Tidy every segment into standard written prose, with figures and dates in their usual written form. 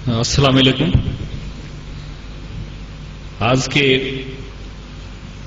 السلام علیکم. آج کے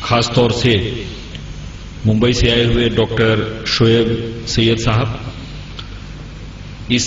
خاص طور سے ممبئی سے آئے ہوئے ڈاکٹر شعیب سید صاحب، اس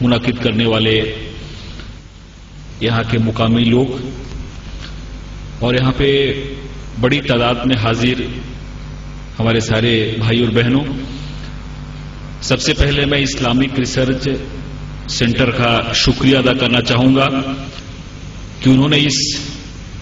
منعقد کرنے والے یہاں کے مقامی لوگ اور یہاں پہ بڑی تعداد میں حاضر ہمارے سارے بھائی اور بہنوں، سب سے پہلے میں اسلامک ریسرچ سینٹر کا شکریہ ادا کرنا چاہوں گا کہ انہوں نے اس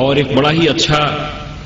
اور ایک بڑا ہی اچھا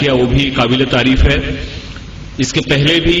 کیا وہ بھی قابل تعریف ہے. اس کے پہلے بھی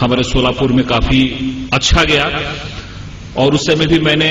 ہمارے سولاپور میں کافی اچھا گیا. اور اس سمے بھی میں نے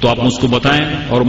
تو آپ مجھ کو بتائیں اور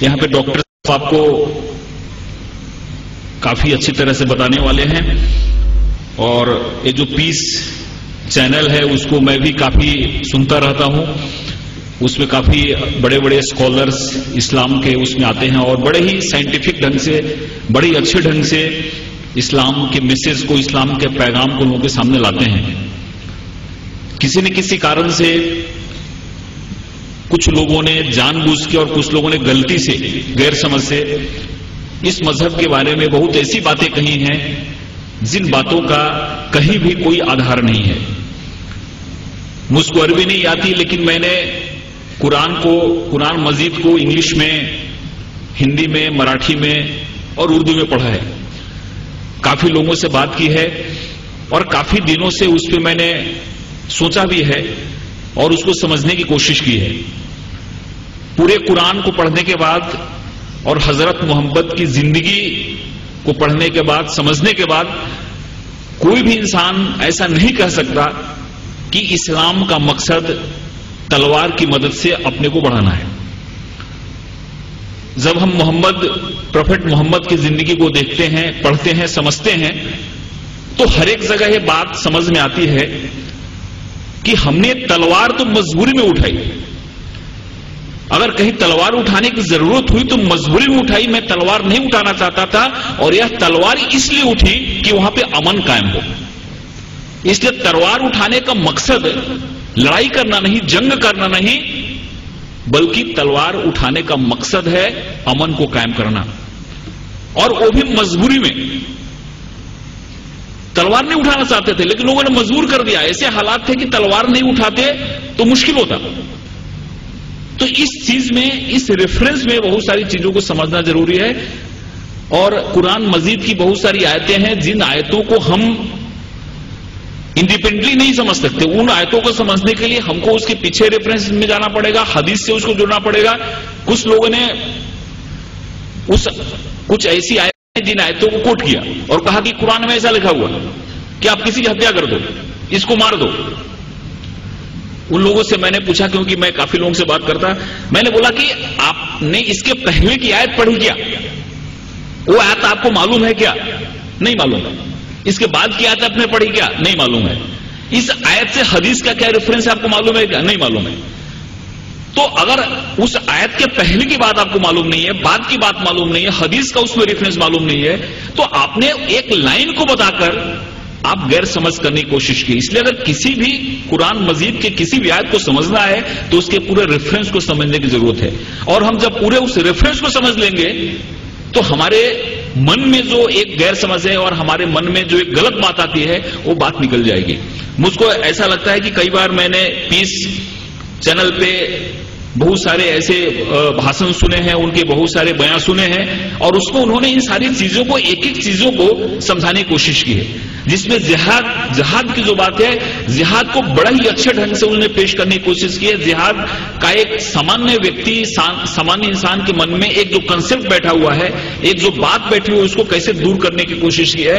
یہاں پہ ڈاکٹر صاحب کو کافی اچھی طرح سے بتانے والے ہیں اور یہ جو پیس چینل ہے اس کو میں بھی کافی سنتا رہتا ہوں. اس میں کافی بڑے بڑے اسکالرز اسلام کے اس میں آتے ہیں اور بڑے ہی سائنٹیفک ڈھنگ سے، بڑے اچھے ڈھنگ سے اسلام کے میسج کو، اسلام کے پیغام کو لوگوں کے سامنے لاتے ہیں. کسی نہ کسی کارن سے کچھ لوگوں نے جان بوجھ کے اور کچھ لوگوں نے غلطی سے، غیر سمجھ سے اس مذہب کے بارے میں بہت ایسی باتیں کہی ہیں جن باتوں کا کہیں بھی کوئی آدھار نہیں ہے. مجھ کو عربی نہیں آتی لیکن میں نے قرآن مجید کو انگلش میں، ہندی میں، مراٹھی میں اور اردو میں پڑھا ہے. کافی لوگوں سے بات کی ہے اور کافی دنوں سے اس پہ میں نے سوچا بھی ہے اور اس کو سمجھنے کی کوشش کی ہے. پورے قرآن کو پڑھنے کے بعد اور حضرت محمد کی زندگی کو پڑھنے کے بعد، سمجھنے کے بعد، کوئی بھی انسان ایسا نہیں کہہ سکتا کہ اسلام کا مقصد تلوار کی مدد سے اپنے کو بڑھانا ہے. جب ہم پروفٹ محمد کی زندگی کو دیکھتے ہیں، پڑھتے ہیں، سمجھتے ہیں تو ہر ایک جگہ یہ بات سمجھ میں آتی ہے کہ ہم نے تلوار تو مجبوری میں اٹھائی. اگر کہیں تلوار اٹھانے کی ضرورت ہوئی تو مجبوری میں اٹھائی. میں تلوار نہیں اٹھانا چاہتا تھا اور یہ تلوار اس لیے اٹھی کہ وہاں پہ امن قائم ہو. اس لیے تلوار اٹھانے کا مقصد لڑائی کرنا نہیں، جنگ کرنا نہیں، بلکہ تلوار اٹھانے کا مقصد ہے امن کو قائم کرنا. اور وہ بھی مجبوری میں. تلوار نہیں اٹھانا چاہتے تھے لیکن لوگوں نے مجبور کر دیا. ایسے حالات تھے کہ تلوار نہیں اٹھاتے تو مشکل ہوتا. تو اس چیز میں، اس ریفرنس میں بہت ساری چیزوں کو سمجھنا ضروری ہے. اور قرآن مجید کی بہت ساری آیتیں ہیں جن آیتوں کو ہم انڈیپینڈنٹلی نہیں سمجھ سکتے. ان آیتوں کو سمجھنے کے لیے ہم کو اس کے پیچھے ریفرنس میں جانا پڑے گا، حدیث سے اس کو جڑنا پڑے گا. کچھ لوگوں نے کچھ ایسی آیتیں جن آیتوں کو کوٹ کیا اور کہا کہ قرآن میں ایسا لکھا ہوا کہ آپ کسی کی ہتیا کر دو، اس کو مار دو. ان لوگوں سے میں نے پوچھا، کیونکہ میں کافی لوگوں سے بات کرتا، میں نے بولا کہ آپ نے اس کے پہلے کی آیت پڑھی کیا؟ وہ آیت آپ کو معلوم ہے کیا؟ نہیں معلوم ہے. اس کے بعد کی آیت آپ نے پڑھی کیا؟ نہیں معلوم ہے. اس آیت سے حدیث کا کیا ریفرنس آپ کو معلوم ہے کیا؟ نہیں معلوم ہے. تو اگر اس آیت کے پہلے کی بات آپ کو معلوم نہیں ہے، بعد کی بات معلوم نہیں ہے، حدیث کا اس میں ریفرنس معلوم نہیں ہے، تو آپ نے ایک لائن کو بتا کر آپ غیر سمجھ کرنے کی کوشش کی. اس لیے اگر کسی بھی قرآن مجید کے کسی بھی آیت کو سمجھنا ہے تو اس کے پورے ریفرنس کو سمجھنے کی ضرورت ہے. اور ہم جب پورے اس ریفرنس کو سمجھ لیں گے تو ہمارے من میں جو ایک غیر سمجھ ہے اور ہمارے من میں جو ایک غلط بات آتی ہے وہ بات نکل جائے گی. مجھ کو ایسا لگتا ہے کہ کئی بار میں نے پیس چینل پہ بہت سارے ایسے بھاشن سنے ہیں، ان کے بہت سارے بیان سنے ہیں اور اس کو انہوں نے ان ساری چیزوں کو، ایک ایک چیزوں کو سمجھانے کی کوشش کی ہے. جس میں جہاد کی جو بات ہے، جہاد کو بڑا ہی اچھے ڈھنگ سے انہوں نے پیش کرنے کی کوشش کی ہے. جہاد کا ایک سامانیہ ویکتی، سامانیہ انسان کے من میں ایک جو کنسپٹ بیٹھا ہوا ہے، ایک جو بات بیٹھی ہوئی ہے، اس کو کیسے دور کرنے کی کوشش کی ہے.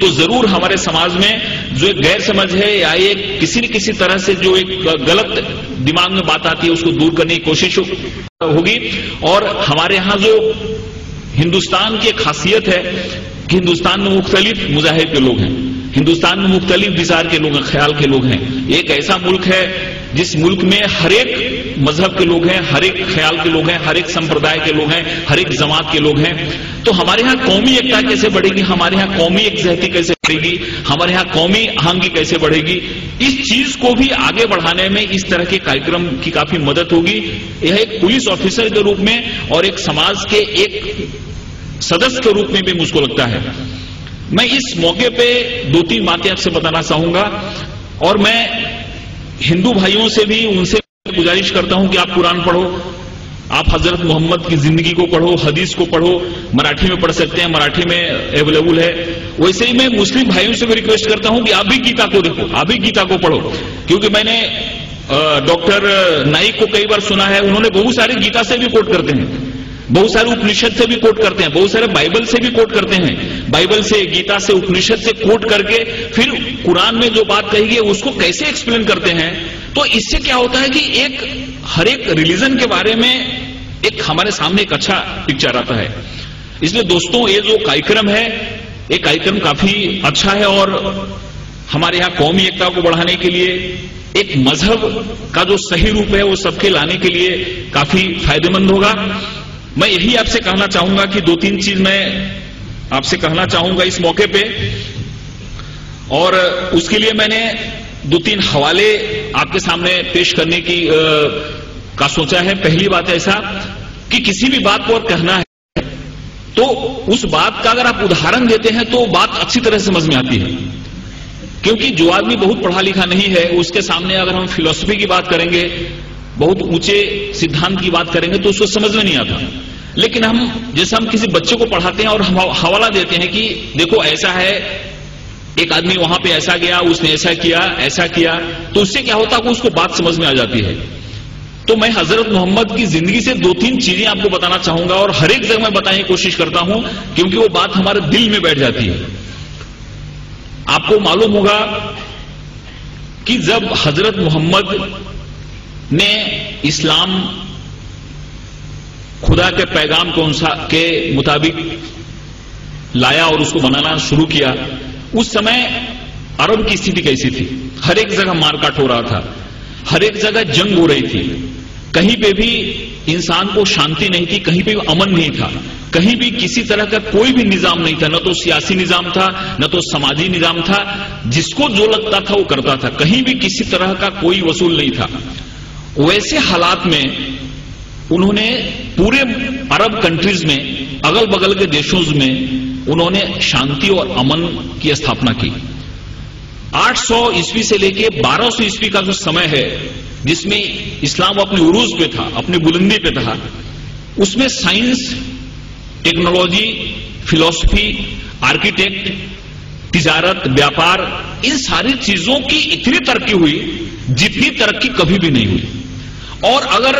تو ضرور ہمارے سماج میں جو ایک غیر سمجھ ہے یا ایک کسی نہ کسی طرح سے جو ایک غلط دماغ میں بات آتی ہے اس کو دور کرنے کی کوشش ہوگی. اور ہمارے ہاں جو ہندوستان کی ایک خاصیت ہے کہ ہندوستان میں مختلف مذاہب کے لوگ ہیں, ہندوستان میں مختلف دیزار کے لوگ ہیں, خیال کے لوگ ہیں. ایک ایسا ملک ہے جس ملک میں ہر ایک مذہب کے لوگ ہیں, ہر ایک خیال کے لوگ ہیں, ہر ایک سمپردائے کے لوگ ہیں, ہر ایک جماعت کے لوگ ہیں. تو ہمارے ہاں قومی ایکتا کیسے بڑھے گی, ہمارے ہاں قومی یکجہتی کیسے بڑھے گی, ہمارے ہاں قومی آہنگی کیسے بڑھے گی, اس چیز کو بھی آگے بڑھانے میں اس طرح کے کاریکرم کی کافی مدد ہوگی. یہ ایک پولیس آفیسر کے روپ میں اور ایک سماج کے ایک سدس کے روپ میں بھی مجھ کو لگتا ہے. میں اس موقع پہ 2-3 باتیں آپ سے بتانا چاہوں گا, اور میں ہندو بھائیوں سے بھی ان سے گزارش کرتا ہوں کہ آپ قرآن پڑھو, آپ حضرت محمد کی زندگی کو پڑھو, حدیث کو پڑھو. مراٹھی میں پڑھ سکتے ہیں, مراٹھی میں اویلیبل ہے. ویسے ہی میں مسلم بھائیوں سے بھی ریکویسٹ کرتا ہوں کہ آپ بھی گیتا کو دیکھو, آپ بھی گیتا کو پڑھو, کیونکہ میں نے ڈاکٹر نائک کو کئی بار سنا ہے, انہوں نے بہت سارے گیتا سے بھی کوٹ کرتے ہیں, بہت سارے اپنشد سے بھی کوٹ کرتے ہیں, بہت سارے بائبل سے بھی کوٹ کرتے ہیں. بائبل سے, گیتا سے, اپنشد سے کوٹ کر کے پھر قرآن میں جو بات کہی ہے اس کو کیسے ایکسپلین کرتے ہیں. تو اس سے کیا ہوتا ہے کہ ایک ہر ایک ریلیجن کے بارے میں ایک ہمارے سامنے ایک اچھا پکچر آتا ہے. اس لیے دوستوں یہ جو کاریکرم ہے یہ کاریکرم کافی اچھا ہے, اور ہمارے یہاں قومی ایکتا کو بڑھانے کے لیے, ایک مذہب کا جو صحیح روپ ہے وہ سب کے لانے کے لیے کافی فائدہ مند ہوگا. میں یہی آپ سے کہنا چاہوں گا کہ 2-3 چیز میں آپ سے کہنا چاہوں گا اس موقع پہ, اور اس کے لیے میں نے 2-3 حوالے آپ کے سامنے پیش کرنے کی کا سوچا ہے. پہلی بات ایسا کہ کسی بھی بات کو اور کہنا ہے تو اس بات کا اگر آپ ادہارن دیتے ہیں تو بات اچھی طرح سمجھ میں آتی ہے, کیونکہ جو آدمی بہت پڑھا لکھا نہیں ہے اس کے سامنے اگر ہم فلسفی کی بات کریں گے, بہت اونچے سدھانت کی بات کریں گے تو اس کو سمجھ میں نہیں آتا. لیکن ہم جیسے ہم کسی بچے کو پڑھاتے ہیں اور ہم حوالہ دیتے ہیں کہ دیکھو ایسا ہے, ایک آدمی وہاں پہ ایسا گیا, اس نے ایسا کیا, تو اس سے کیا ہوتا ہے کہ اس کو بات سمجھ میں آ جاتی ہے. تو میں حضرت محمد کی زندگی سے 2-3 چیزیں آپ کو بتانا چاہوں گا, اور ہر ایک جگہ میں بتانے کی کوشش کرتا ہوں کیونکہ وہ بات ہمارے دل میں بیٹھ جاتی ہے. آپ کو معلوم ہوگا کہ جب حضرت محمد نے اسلام خدا کے پیغام کو کے مطابق لایا اور اس کو بنانا شروع کیا, اس سمے عرب کی استھتی کیسی تھی؟ ہر ایک جگہ مار کاٹ ہو رہا تھا, ہر ایک جگہ جنگ ہو رہی تھی, کہیں پہ بھی انسان کو شانتی نہیں تھی, کہیں پہ بھی امن نہیں تھا, کہیں بھی کسی طرح کا کوئی بھی نظام نہیں تھا, نہ تو سیاسی نظام تھا نہ تو سماجی نظام تھا, جس کو جو لگتا تھا وہ کرتا تھا, کہیں بھی کسی طرح کا کوئی وصول نہیں تھا. ویسے حالات میں انہوں نے پورے عرب کنٹریز میں, اگل بغل کے دیشوں میں انہوں نے شانتی اور امن کی استھاپنا کی. 800 عیسوی سے لے کے 1200 عیسوی کا جو سمے ہے جس میں اسلام اپنے عروج پہ تھا, اپنی بلندی پہ تھا, اس میں سائنس, ٹیکنالوجی, فلسفی, آرکیٹیکٹ, تجارت, بیاپار, ان ساری چیزوں کی اتنی ترقی ہوئی جتنی ترقی کبھی بھی نہیں ہوئی. اور اگر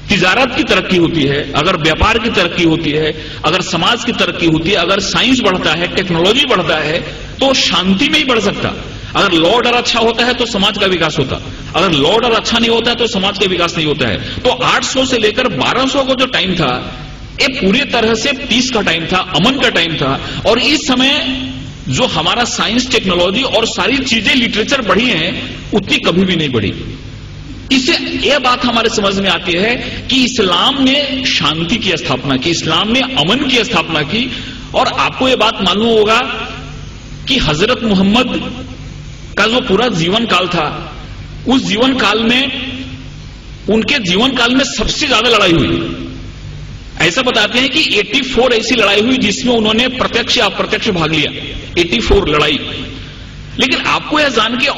تجارت کی ترقی ہوتی ہے, اگر بیاپار کی ترقی ہوتی ہے, اگر سماج کی ترقی ہوتی ہے, اگر سائنس بڑھتا ہے, ٹیکنالوجی بڑھتا ہے, تو شانتی میں ہی بڑھ سکتا. اگر لا آرڈر اچھا ہوتا ہے تو سماج کا وکاس ہوتا, اگر لا آرڈر اچھا نہیں ہوتا ہے تو سماج کا وکاس نہیں ہوتا ہے. تو 800 سے لے کر 1200 کا جو ٹائم تھا یہ پوری طرح سے پیس کا ٹائم تھا, امن کا ٹائم تھا. اور اس سمے جو ہمارا سائنس, ٹیکنالوجی اور ساری چیزیں لٹریچر بڑھی ہیں اتنی کبھی بھی نہیں بڑھی. اس سے یہ بات ہمارے سمجھ میں آتی ہے کہ اسلام نے شانتی کی استھاپنا کی, اسلام نے امن کی استھاپنا کی. اور آپ کو یہ بات معلوم ہوگا کہ حضرت محمد کا جو پورا جیون کال تھا, اس جیون کال میں ان کے جیون کال میں سب سے زیادہ لڑائی ہوئی. ایسا بتاتے ہیں کہ 84 ایسی لڑائی ہوئی جس میں انہوں نے پرتیکش یا اپرتیکش بھاگ لیا. 84 لڑائی. لیکن آپ کو یہ جان کے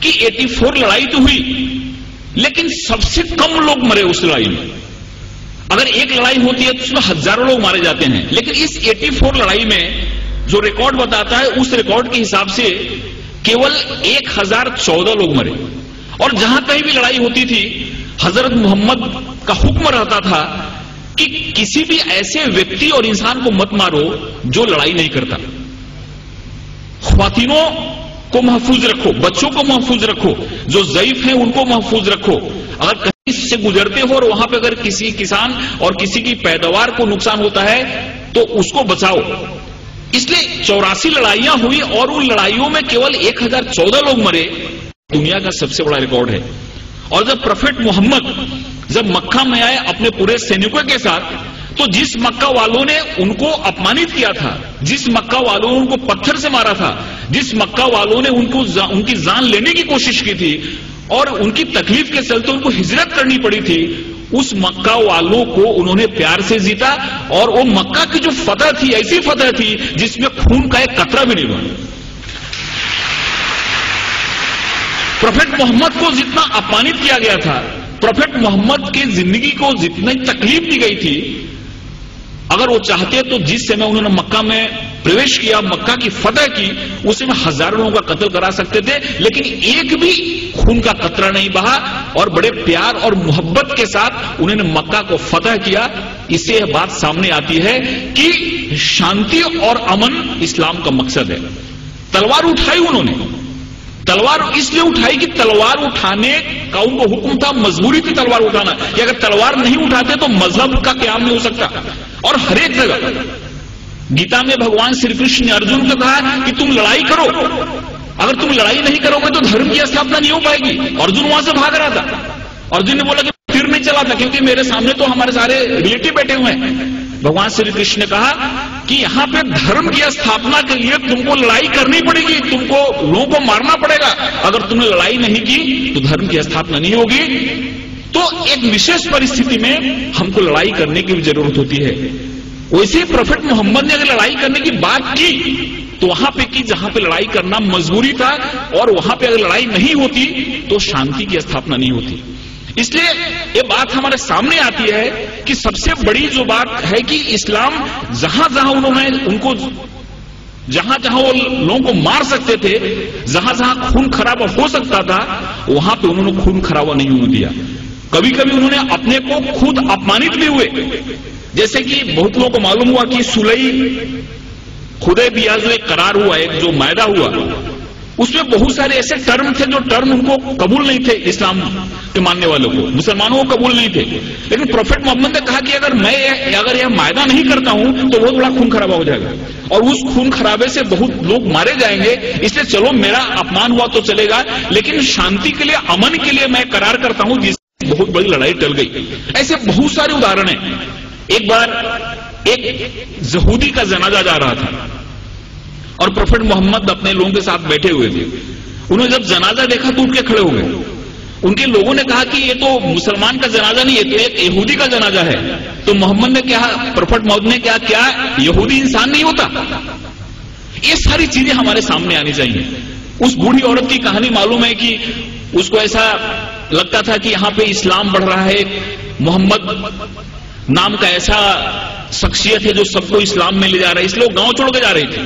کہ 84 لڑائی تو ہوئی لیکن سب سے کم لوگ مرے اس لڑائی میں. اگر ایک لڑائی ہوتی ہے تو اس میں ہزاروں لوگ مارے جاتے ہیں, لیکن اس 84 لڑائی میں جو ریکارڈ بتاتا ہے اس ریکارڈ کے حساب سے کیول 1014 لوگ مرے. اور جہاں کہیں بھی لڑائی ہوتی تھی حضرت محمد کا حکم رہتا تھا کہ کسی بھی ایسے ویکتی اور انسان کو مت مارو جو لڑائی نہیں کرتا. خواتینوں کو محفوظ رکھو، بچوں کو محفوظ رکھو، جو ضعیف ہیں ان کو محفوظ رکھو. اگر کہیں سے گزرتے ہو اور وہاں پہ اگر کسی کسان اور کسی کی پیداوار کو نقصان ہوتا ہے تو اس کو بچاؤ. اس لیے 84 لڑائیاں ہوئی اور ان لڑائیوں میں کیول 1014 لوگ مرے. دنیا کا سب سے بڑا ریکارڈ ہے. اور جب پروفیٹ محمد جب مکہ میں آئے اپنے پورے سینکوں کے ساتھ، تو جس مکہ والوں نے ان کو اپمانت کیا تھا، جس مکہ والوں نے ان کو پتھر سے مارا تھا، جس مکہ والوں نے ان کی جان لینے کی کوشش کی تھی اور ان کی تکلیف کے چلتے ان کو ہجرت کرنی پڑی تھی، اس مکہ والوں کو انہوں نے پیار سے جیتا. اور وہ مکہ کی جو فتح تھی ایسی فتح تھی جس میں خون کا ایک قطرہ بھی نہیں بنا. پروفیٹ محمد کو جتنا اپمانت کیا گیا تھا، پروفیٹ محمد کی زندگی کو جتنی تکلیف دی گئی تھی، اگر وہ چاہتے تو جس سمے انہوں نے مکہ میں پرویش کیا، مکہ کی فتح کی، اس میں ہزاروں لوگوں کا قتل کرا سکتے تھے، لیکن ایک بھی خون کا قطرہ نہیں بہا اور بڑے پیار اور محبت کے ساتھ انہوں نے مکہ کو فتح کیا. اس سے یہ بات سامنے آتی ہے کہ شانتی اور امن اسلام کا مقصد ہے. تلوار اٹھائی انہوں نے، تلوار اس لیے اٹھائی کہ تلوار اٹھانے کا ان کو حکم تھا، مجبوری تھی تلوار اٹھانا، کہ اگر تلوار نہیں اٹھاتے تو مذہب کا قیام نہیں ہو سکتا. اور ہر ایک جگہ گیتا میں بھگوان شری کرشن نے ارجن کو کہا کہ تم لڑائی کرو، اگر تم لڑائی نہیں کرو گے تو دھرم کی استھاپنا نہیں ہو پائے گی. ارجن وہاں سے بھاگ رہا تھا. ارجن نے بولا کہ پھر نہیں چلا تھا کیونکہ میرے سامنے تو ہمارے سارے ریلیٹو بیٹھے ہوئے ہیں. بھگوان شری کرشن نے کہا کہ یہاں پہ دھرم کی استھاپنا کے لیے تم کو لڑائی کرنی پڑے گی، تم کو لوگوں کو مارنا پڑے گا. اگر تم نے لڑائی نہیں کی تو دھرم کی استھاپنا نہیں ہوگی. تو ایک وشیش پرستھتی میں ہم کو لڑائی کرنے کی بھی ضرورت ہوتی ہے. ویسے پروفیٹ محمد نے اگر لڑائی کرنے کی بات کی تو وہاں پہ کی جہاں پہ لڑائی کرنا مجبوری تھا، اور وہاں پہ اگر لڑائی نہیں ہوتی تو شانتی کی استھاپنا نہیں ہوتی. اس لیے یہ بات ہمارے سامنے آتی ہے کہ سب سے بڑی جو بات ہے کہ اسلام جہاں جہاں انہوں نے ان کو جہاں جہاں وہ لوگوں کو مار سکتے تھے، جہاں جہاں خون خرابہ ہو سکتا تھا، وہاں پہ انہوں نے خون خرابہ نہیں ہونے دیا. کبھی کبھی انہوں نے اپنے کو خود اپمانت بھی ہوئے. جیسے کہ بہت لوگوں کو معلوم ہوا کہ صلح حدیبیہ جو ایک قرار ہوا، ایک جو معاہدہ ہوا، اس میں بہت سارے ایسے ٹرم تھے جو ٹرم ان کو قبول نہیں تھے، اسلام کے ماننے والوں کو، مسلمانوں کو قبول نہیں تھے. لیکن پروفیٹ محمد نے کہا کہ اگر یہ معاہدہ نہیں کرتا ہوں تو بہت بڑا خون خرابہ ہو جائے گا اور اس خون خرابے سے بہت لوگ مارے جائیں گے. اس لیے چلو میرا اپمان ہوا تو چلے گا، لیکن شانتی کے لیے، امن کے لیے میں قرار کرتا ہوں، جس سے بہت بڑی لڑائی ٹل گئی. ایسے بہت سارے ادھارن ہیں. ایک بار ایک یہودی کا جنازہ جا رہا تھا اور پروفیٹ محمد اپنے لوگوں کے ساتھ بیٹھے ہوئے تھے. انہوں نے جب جنازہ دیکھا تو اٹھ کے کھڑے ہو گئے. ان کے لوگوں نے کہا کہ یہ تو مسلمان کا جنازہ نہیں، یہ تو ایک یہودی کا جنازہ ہے. تو محمد نے کہا، پروفیٹ محمد نے کہا، کیا یہودی انسان نہیں ہوتا؟ یہ ساری چیزیں ہمارے سامنے آنی چاہیے. اس بوڑھی عورت کی کہانی معلوم ہے کہ اس کو ایسا لگتا تھا کہ یہاں پہ اسلام بڑھ رہا ہے، محمد نام کا ایسا شخصیت ہے جو سب کو اسلام میں لے جا رہا ہے، اس لیے وہ گاؤں چھوڑ کے جا رہی تھی.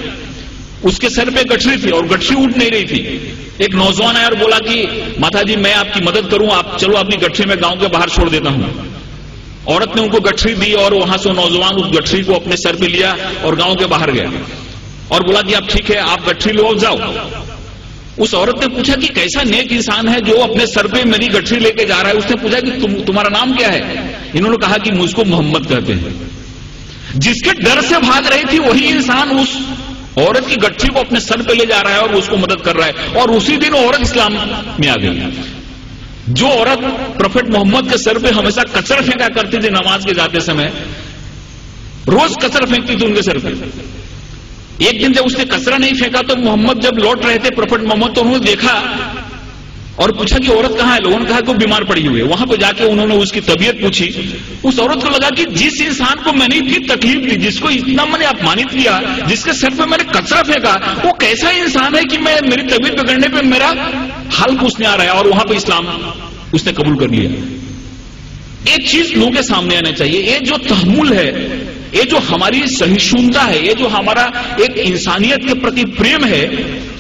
اس کے سر پہ گٹھری تھی اور گٹھری اٹھ نہیں رہی تھی. ایک نوجوان آیا اور بولا کہ ماتا جی میں آپ کی مدد کروں، آپ چلو اپنی گٹھری میں گاؤں کے باہر چھوڑ دیتا ہوں. عورت نے ان کو گٹھری دی اور وہاں سے نوجوان اس گٹھری کو اپنے سر پہ لیا اور گاؤں کے باہر گیا اور بولا کہ اب ٹھیک ہے آپ گٹھری لو جاؤ. اس عورت نے پوچھا کہ کیسا نیک انسان ہے جو اپنے سر پہ میری گٹھری لے کے جا رہا ہے. اس نے پوچھا کہ تمہارا نام کیا ہے؟ انہوں نے کہا کہ مجھ کو محمد کہتے ہیں. جس کے ڈر سے بھاگ رہی تھی وہی انسان اس عورت کی گٹھری کو اپنے سر پہ لے جا رہا ہے اور اس کو مدد کر رہا ہے. اور اسی دن عورت اسلام میں آ گئی. جو عورت پروفیٹ محمد کے سر پہ ہمیشہ کچرا پھینکا کرتی تھی نماز کے جاتے سمے، روز کچرا پھینکتی تھی ان کے سر پہ. ایک دن جب اس نے کچرا نہیں پھینکا تو محمد جب لوٹ رہے تھے پروفیٹ محمد، تو انہوں نے دیکھا اور پوچھا کہ عورت کہاں ہے؟ لوگوں نے کہا کہ وہ بیمار پڑی ہوئی ہے. وہاں پہ جا کے انہوں نے اس کی طبیعت پوچھی. اس عورت کو لگا کہ جس انسان کو میں نے اتنی تکلیف دی، جس کو اتنا میں نے اپمانت کیا، جس کے سر پہ میں نے کچرا پھینکا، وہ کیسا انسان ہے کہ میری طبیعت بگڑنے پہ میرا حل پوچھنے آ رہا ہے. اور وہاں پہ اسلام اس نے قبول کر لیا. ایک چیز لوگوں کے سامنے آنا چاہیے، یہ جو تحمل ہے، یہ جو ہماری سہیشونتا ہے، یہ جو ہمارا ایک انسانیت کے پرتی پریم ہے،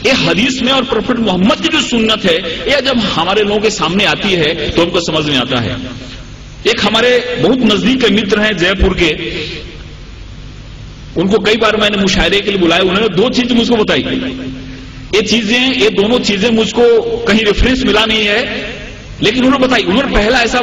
یہ حدیث میں اور پروفیٹ محمد کی جو سنت ہے، یہ جب ہمارے لوگوں کے سامنے آتی ہے تو ہم کو سمجھ میں آتا ہے. ایک ہمارے بہت نزدیک کے متر ہیں جے پور کے، ان کو کئی بار میں نے مشاعرے کے لیے بلایا. انہوں نے دو چیز مجھ کو بتائی. یہ دونوں چیزیں مجھ کو کہیں ریفرنس ملا نہیں ہے، لیکن انہوں نے بتائی، انہوں نے پہلا ایسا